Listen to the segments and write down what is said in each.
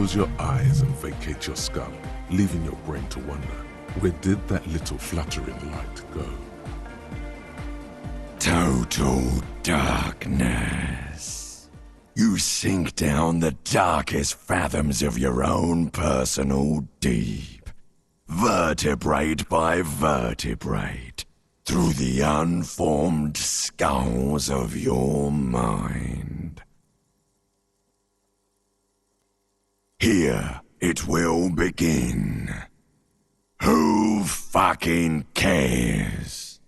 Close your eyes and vacate your skull, leaving your brain to wonder, where did that little fluttering light go? Total darkness. You sink down the darkest fathoms of your own personal deep, vertebrate by vertebrate, through the unformed skulls of your mind. Here it will begin. Who fucking cares?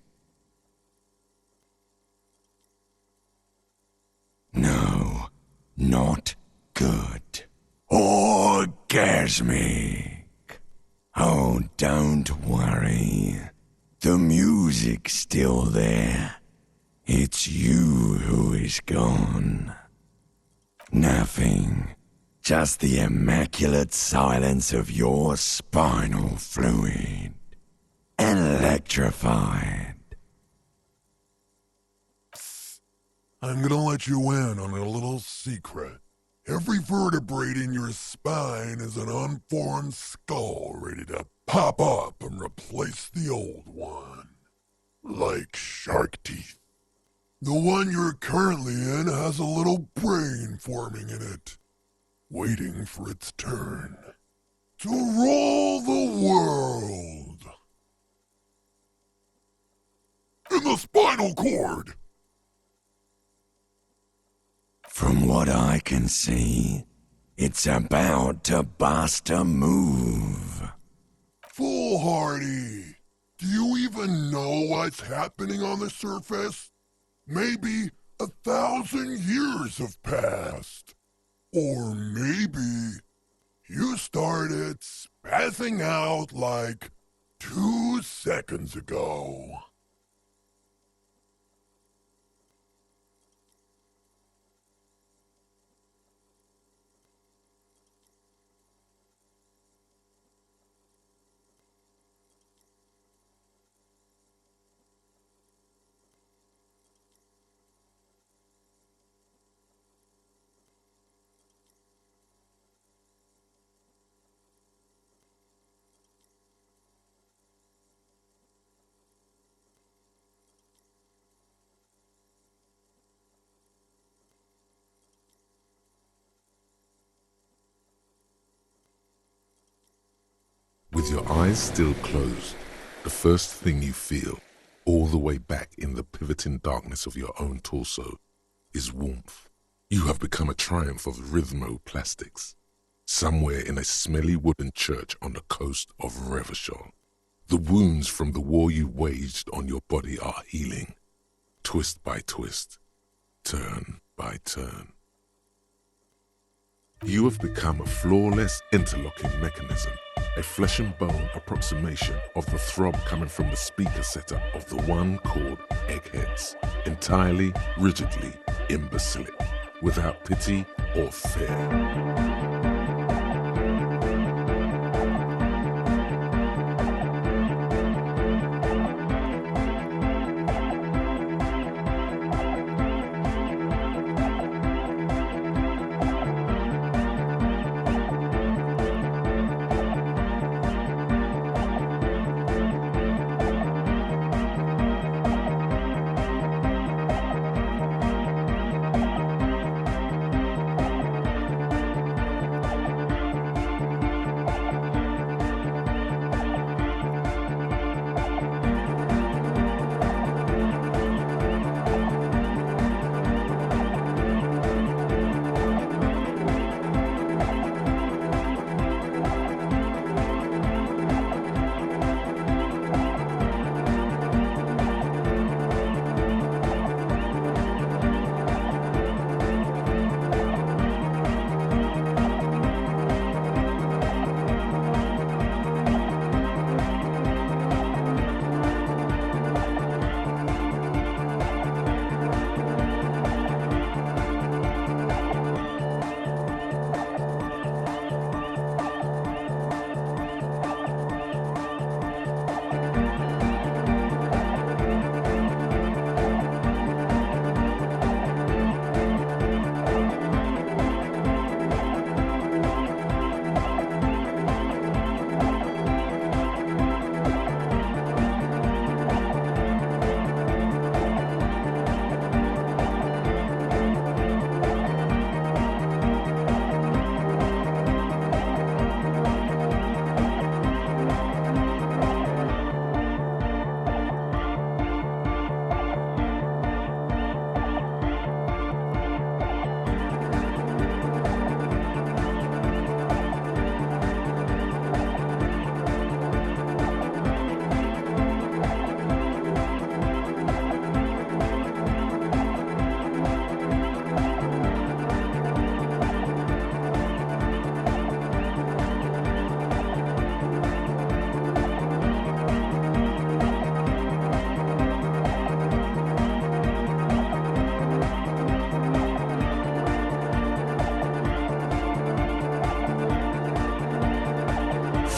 No, not good. Orgasmic. Oh, don't worry. The music's still there. It's you who is gone. Nothing. Just the immaculate silence of your spinal fluid. Electrified. I'm gonna let you in on a little secret. Every vertebrae in your spine is an unformed skull ready to pop up and replace the old one. Like shark teeth. The one you're currently in has a little brain forming in it, waiting for its turn to rule the world. In the spinal cord! From what I can see, it's about to bust a move. Foolhardy! Do you even know what's happening on the surface? Maybe 1,000 years have passed. Or maybe you started spazzing out like 2 seconds ago. With your eyes still closed, the first thing you feel, all the way back in the pivoting darkness of your own torso, is warmth. You have become a triumph of rhythmoplastics, somewhere in a smelly wooden church on the coast of Revachol. The wounds from the war you waged on your body are healing, twist by twist, turn by turn. You have become a flawless interlocking mechanism, a flesh and bone approximation of the throb coming from the speaker setup of the one called Eggheads, entirely, rigidly, imbecilic, without pity or fear.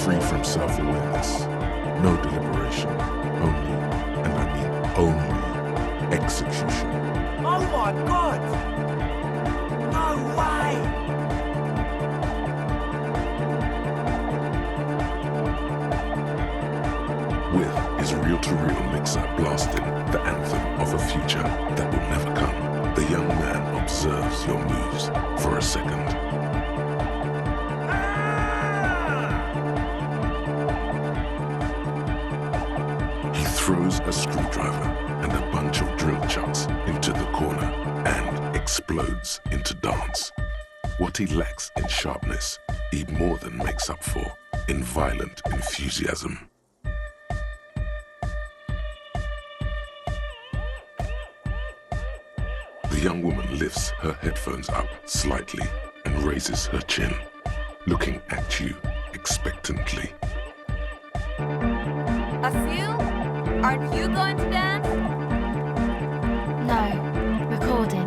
free from self-awareness. No deliberation. Only, and I mean only, execution. Oh my god! No way! With his reel-to-reel mixer blasting the anthem of a future that will never come, the young man observes your moves for a second. He throws a screwdriver and a bunch of drill chucks into the corner and explodes into dance. What he lacks in sharpness, he more than makes up for in violent enthusiasm. The young woman lifts her headphones up slightly and raises her chin, looking at you expectantly. Asil, aren't you going to dance? No, recording.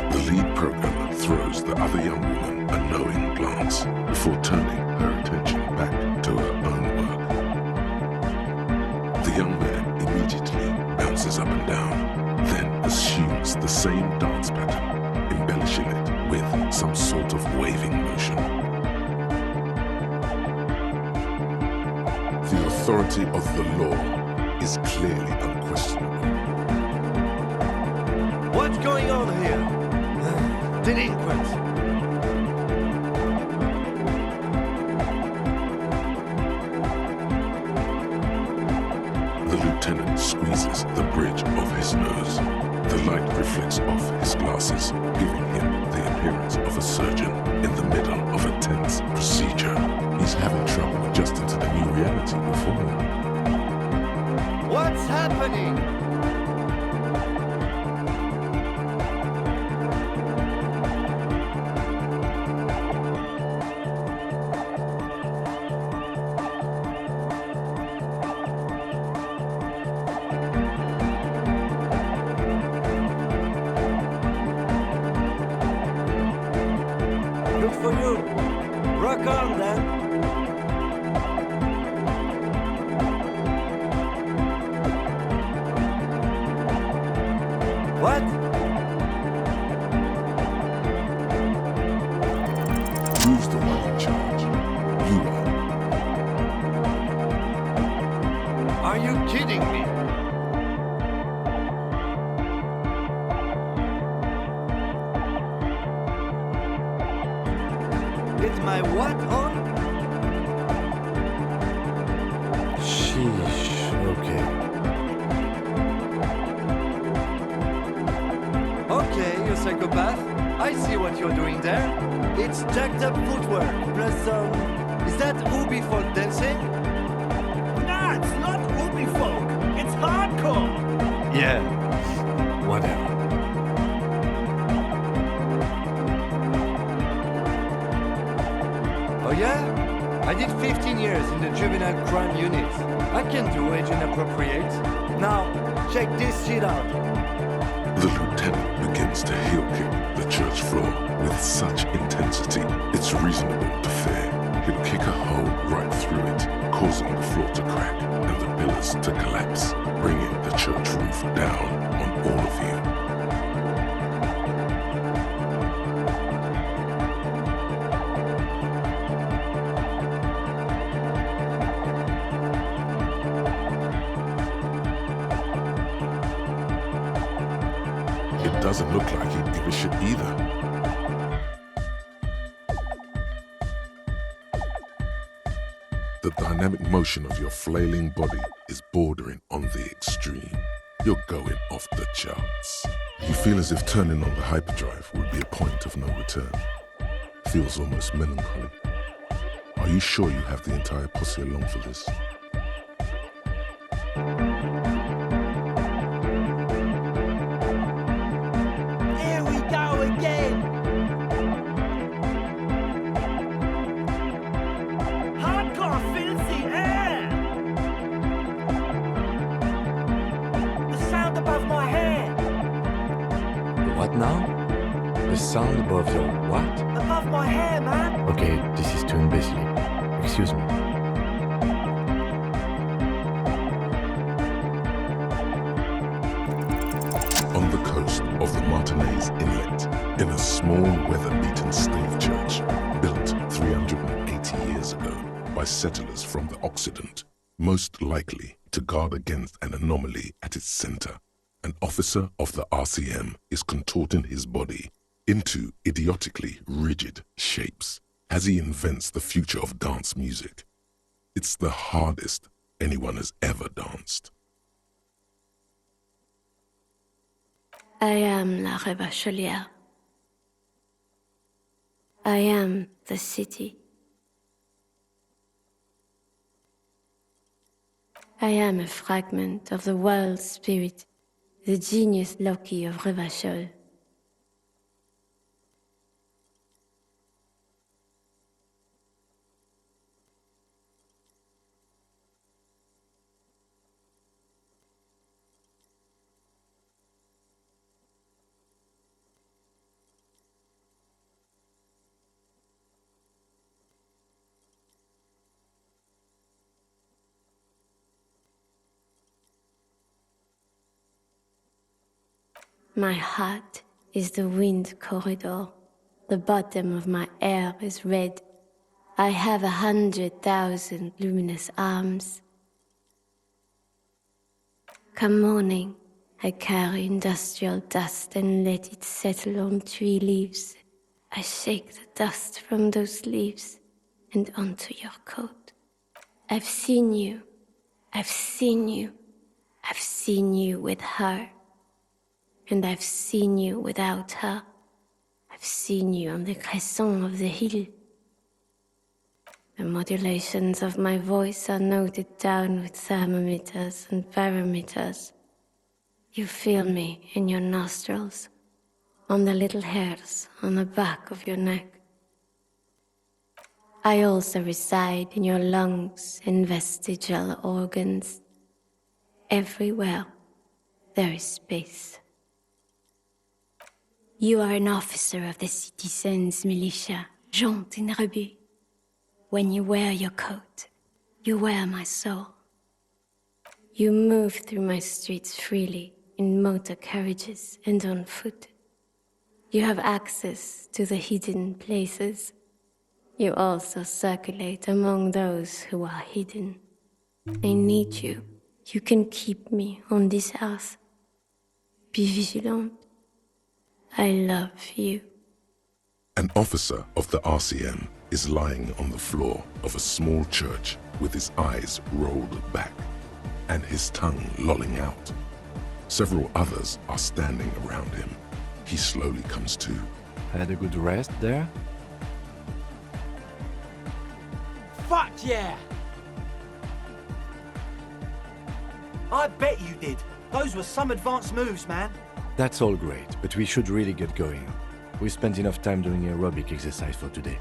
The lead programmer throws the other young woman a knowing glance before turning her attention back to her own work. The young man immediately bounces up and down, then assumes the same dance pattern, embellishing it with some sort of waving motion. The authority of the law is clearly unquestionable. What's going on here? Delinquents! The lieutenant squeezes the bridge of his nose. The light reflects off his glasses, giving him the appearance of a surgeon in the middle of a tense procedure. He's having trouble adjusting to the new reality before him. What's happening? Good for you. Rock on then. What? Who's the one in charge? You are. Are you kidding me? It's my what on? Sheesh, okay. Okay, you psychopath. I see what you're doing there. It's jacked up footwork, plus is that Ubi folk dancing? Nah, it's not Ubi folk. It's hardcore. Yeah, whatever. Oh yeah? I did 15 years in the juvenile crime unit. I can do age inappropriate. Now, check this shit out. The lieutenant begins to heel kick the church floor with such intensity, it's reasonable to fear he'll kick a hole right through it, causing the floor to crack and the pillars to collapse, bringing the church roof down on all of you. It doesn't look like he'd give a shit either. The dynamic motion of your flailing body is bordering on the extreme. You're going off the charts. You feel as if turning on the hyperdrive would be a point of no return. Feels almost melancholy. Are you sure you have the entire posse along for this? Here we go again. Hardcore filthy air. The sound above my head. What now? A sound above your what? Above my hair, man. Okay, this is too imbecile. Excuse me. On the coast of the Martinez Inlet, in a small weather-beaten stave church built 380 years ago by settlers from the Occident, most likely to guard against an anomaly at its center, an officer of the RCM is contorting his body into idiotically rigid shapes as he invents the future of dance music. It's the hardest anyone has ever danced. I am la Rebachelière. I am the city. I am a fragment of the world spirit, the genius Loki of Revachol. My heart is the wind corridor. The bottom of my air is red. I have 100,000 luminous arms. Come morning, I carry industrial dust and let it settle on tree leaves. I shake the dust from those leaves and onto your coat. I've seen you. I've seen you. I've seen you with her. And I've seen you without her. I've seen you on the crescent of the hill. The modulations of my voice are noted down with thermometers and barometers. You feel me in your nostrils, on the little hairs on the back of your neck. I also reside in your lungs and vestigial organs. Everywhere there is space. You are an officer of the citizens' militia, jaunt in rebut. When you wear your coat, you wear my soul. You move through my streets freely, in motor carriages and on foot. You have access to the hidden places. You also circulate among those who are hidden. I need you. You can keep me on this earth. Be vigilant. I love you. An officer of the RCM is lying on the floor of a small church with his eyes rolled back and his tongue lolling out. Several others are standing around him. He slowly comes to. Had a good rest there? Fuck yeah! I bet you did. Those were some advanced moves, man. That's all great, but we should really get going. We spent enough time doing aerobic exercise for today.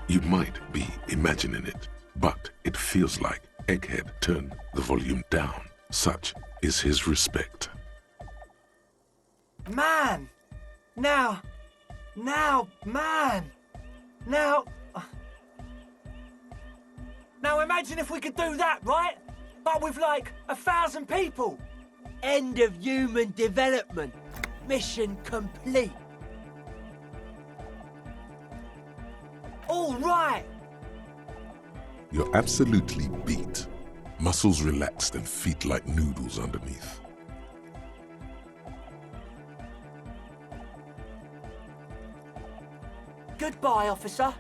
You might be imagining it, but it feels like Egghead turned the volume down. Such is his respect. Man! Now, man! Now imagine if we could do that, right? But with like 1,000 people. End of human development. Mission complete. All right. You're absolutely beat. Muscles relaxed and feet like noodles underneath. Goodbye, officer.